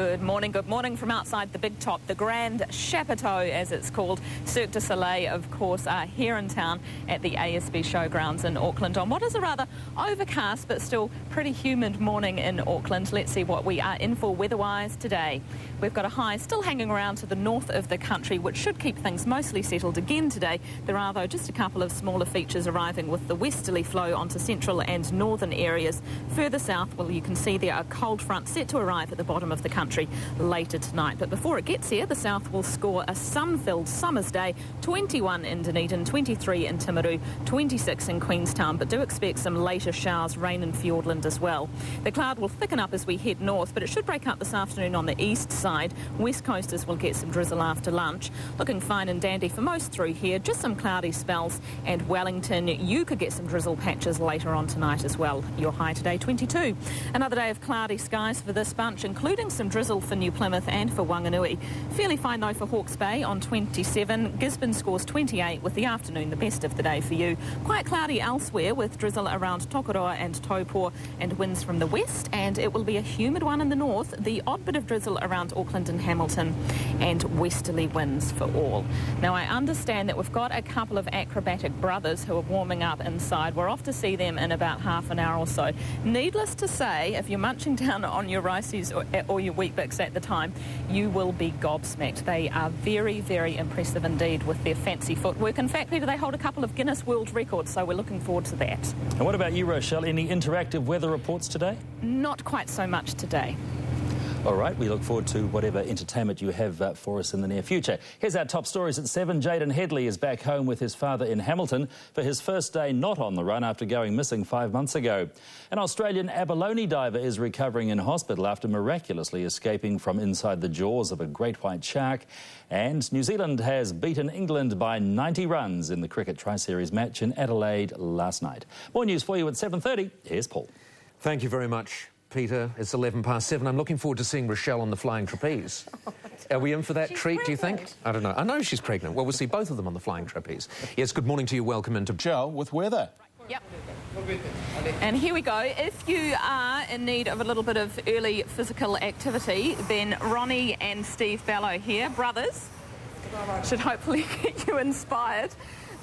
Good morning from outside the Big Top, the Grand Chapeau as it's called. Cirque du Soleil, of course, are here in town at the ASB Showgrounds in Auckland on what is a rather overcast but still pretty humid morning in Auckland. Let's see what we are in for weather-wise today. We've got a high still hanging around to the north of the country, which should keep things mostly settled again today. There are, though, just a couple of smaller features arriving with the westerly flow onto central and northern areas. Further south, well, you can see there a cold front set to arrive at the bottom of the country later tonight. But before it gets here, the south will score a sun-filled summer's day. 21 in Dunedin, 23 in Timaru, 26 in Queenstown, but do expect some later showers, rain in Fiordland as well. The cloud will thicken up as we head north, but it should break up this afternoon on the east side. West coasters will get some drizzle after lunch. Looking fine and dandy for most through here, just some cloudy spells, and Wellington, you could get some drizzle patches later on tonight as well. Your high today, 22. Another day of cloudy skies for this bunch, including some drizzle for New Plymouth and for Wanganui. Fairly fine though for Hawke's Bay on 27. Gisborne scores 28 with the afternoon the best of the day for you. Quite cloudy elsewhere with drizzle around Tokoroa and Taupō and winds from the west, and it will be a humid one in the north. The odd bit of drizzle around Auckland and Hamilton, and westerly winds for all. Now I understand that we've got a couple of acrobatic brothers who are warming up inside. We're off to see them in about half an hour or so. Needless to say, if you're munching down on your Riceys or your Weet-Bix at the time, you will be gobsmacked. They are very, very impressive indeed with their fancy footwork. In fact, Peter, they hold a couple of Guinness World Records, so we're looking forward to that. And what about you, Rochelle? Any interactive weather reports today? Not quite so much today. All right, we look forward to whatever entertainment you have for us in the near future. Here's our top stories at 7. Jaden Headley is back home with his father in Hamilton for his first day not on the run after going missing 5 months ago. An Australian abalone diver is recovering in hospital after miraculously escaping from inside the jaws of a great white shark. And New Zealand has beaten England by 90 runs in the Cricket Tri-Series match in Adelaide last night. More news for you at 7:30. Here's Paul. Thank you very much, Peter. It's 7:11. I'm looking forward to seeing Rochelle on the flying trapeze. Are we in for that treat, do you think? I don't know. I know she's pregnant. Well, we'll see both of them on the flying trapeze. Yes, good morning to you. Welcome into Joe with weather. Yep. And here we go. If you are in need of a little bit of early physical activity, then Ronnie and Steve Bellow here, brothers, should hopefully get you inspired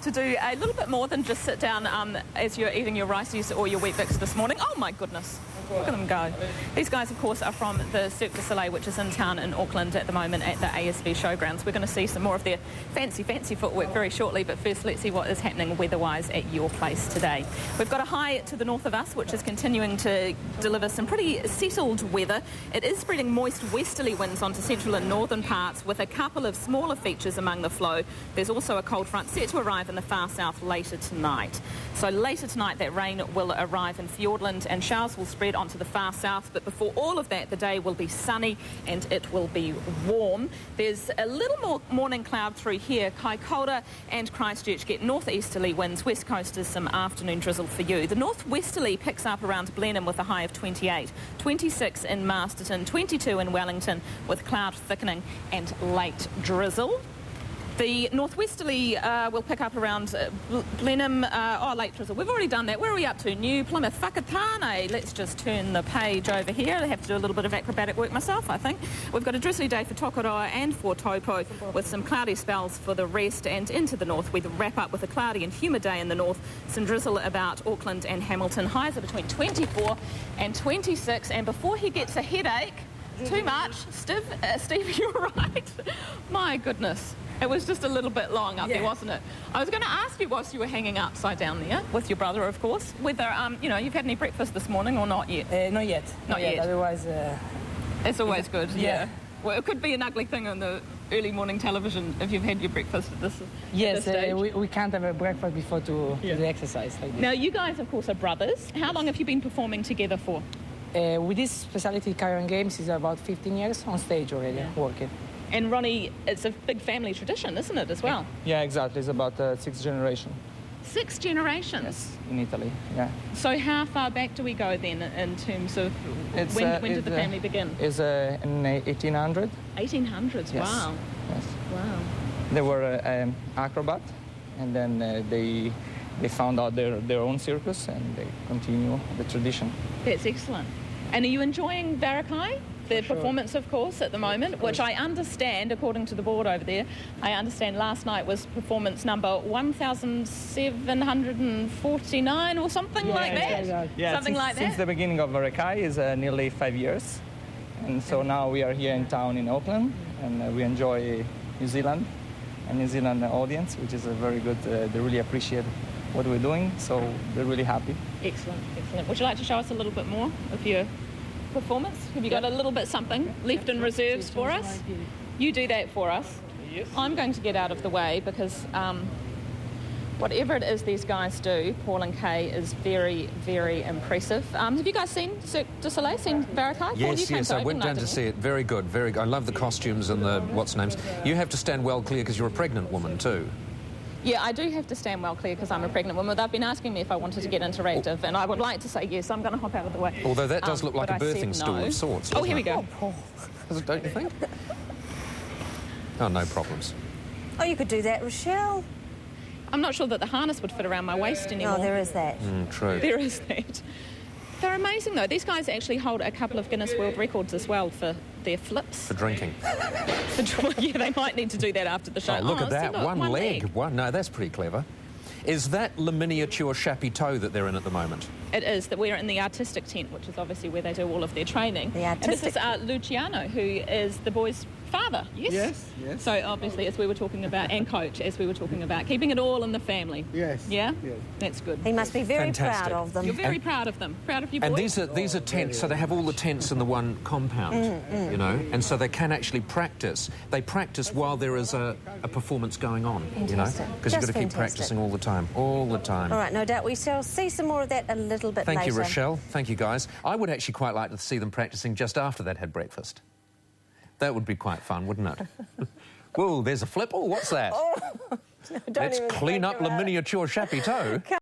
to do a little bit more than just sit down as you're eating your Riceys or your Weet-Bix this morning. Oh my goodness. Look at them go. These guys, of course, are from the Cirque du Soleil, which is in town in Auckland at the moment at the ASB Showgrounds. We're going to see some more of their fancy footwork very shortly, but first let's see what is happening weather-wise at your place today. We've got a high to the north of us, which is continuing to deliver some pretty settled weather. It is spreading moist westerly winds onto central and northern parts with a couple of smaller features among the flow. There's also a cold front set to arrive in the far south later tonight. So later tonight that rain will arrive in Fiordland and showers will spread onto the far south, but before all of that the day will be sunny and it will be warm. There's a little more morning cloud through here. Kaikoura and Christchurch get northeasterly winds. West coasters some afternoon drizzle for you. The northwesterly picks up around Blenheim with a high of 28, 26 in Masterton, 22 in Wellington with cloud thickening and late drizzle. The northwesterly will pick up around Blenheim, late drizzle. We've already done that. Where are we up to? New Plymouth, Whakatane. Let's just turn the page over here. I have to do a little bit of acrobatic work myself, I think. We've got a drizzly day for Tokoroa and for Taupō with some cloudy spells for the rest, and into the north we wrap up with a cloudy and humid day in the north. Some drizzle about Auckland and Hamilton. Highs are between 24 and 26, and before he gets a headache, too much. Steve, you're right. My goodness. It was just a little bit long up there, wasn't it? I was going to ask you whilst you were hanging upside down there, with your brother, of course, whether, you've had any breakfast this morning or not yet? Not yet. Not yet. Otherwise... it's always good, yeah. Well, it could be an ugly thing on the early morning television if you've had your breakfast at this stage. We can't have a breakfast before to do the exercise like this. Now, you guys, of course, are brothers. How long have you been performing together for? With this specialty, Icarian Games, is about 15 years on stage already, working. And Ronnie, it's a big family tradition, isn't it, as well? Yeah, exactly. It's about 6th generation. 6 generations? Yes, in Italy, yeah. So how far back do we go then in terms of when did the family begin? It's in 1800. 1800s, yes. Wow. Yes. Wow. They were acrobat, and then they found out their own circus, and they continue the tradition. That's excellent. And are you enjoying Varekai? their performance, of course, at the moment, which I understand, according to the board over there, I understand last night was performance number 1,749 or something like that. Yeah, something like that. Since the beginning of Varekai is nearly 5 years. And so now we are here in town in Auckland, and we enjoy New Zealand and New Zealand audience, which is very good. They really appreciate what we're doing, so they're really happy. Excellent, excellent. Would you like to show us a little bit more of your performance? Have you got a little bit something left in reserves for us? You do that for us. Yes. I'm going to get out of the way because whatever it is these guys do, Paul and Kay, is very, very impressive. Have you guys seen Cirque du Soleil, seen Varekai? Yes, I went down to see it. Very good, very good. I love the costumes and the what's-names. You have to stand well clear because you're a pregnant woman too. Yeah, I do have to stand well clear because I'm a pregnant woman. They've been asking me if I wanted to get interactive, and I would like to say yes. I'm going to hop out of the way. Although that does look like a but I birthing said stool no. of sorts. Oh, here we go. Don't you think? Oh, no problems. Oh, you could do that, Rochelle. I'm not sure that the harness would fit around my waist anymore. Oh, there is that. True. There is that. They're amazing, though. These guys actually hold a couple of Guinness World Records as well for their flips. For drinking. Yeah, they might need to do that after the show. Oh, look at that. See, look, one leg. No, that's pretty clever. Is that Le Miniature Chapiteau that they're in at the moment? It is, that we're in the artistic tent, which is obviously where they do all of their training. The and this artistic is Luciano, who is the boys' father, yes? Yes. So obviously, as we were talking about, and coach, as we were talking about, keeping it all in the family. Yes. Yeah? Yes. That's good. He must be very Fantastic. proud of them. You're very proud of them. Proud of you, boys? And these are tents, so they have all the tents in the one compound, you know, and so they can actually practice. They practice while there is a performance going on, you know, Fantastic. because you've got to Just keep fantastic. practicing all the time, all the time. All right, no doubt we shall see some more of that a little bit later. Thank you, Rochelle. Thank you, guys. I would actually quite like to see them practicing just after they'd had breakfast. That would be quite fun, wouldn't it? Whoa, there's a flip. Oh, what's that? Oh, don't Let's even clean think up Le about it. Miniature Chapiteau.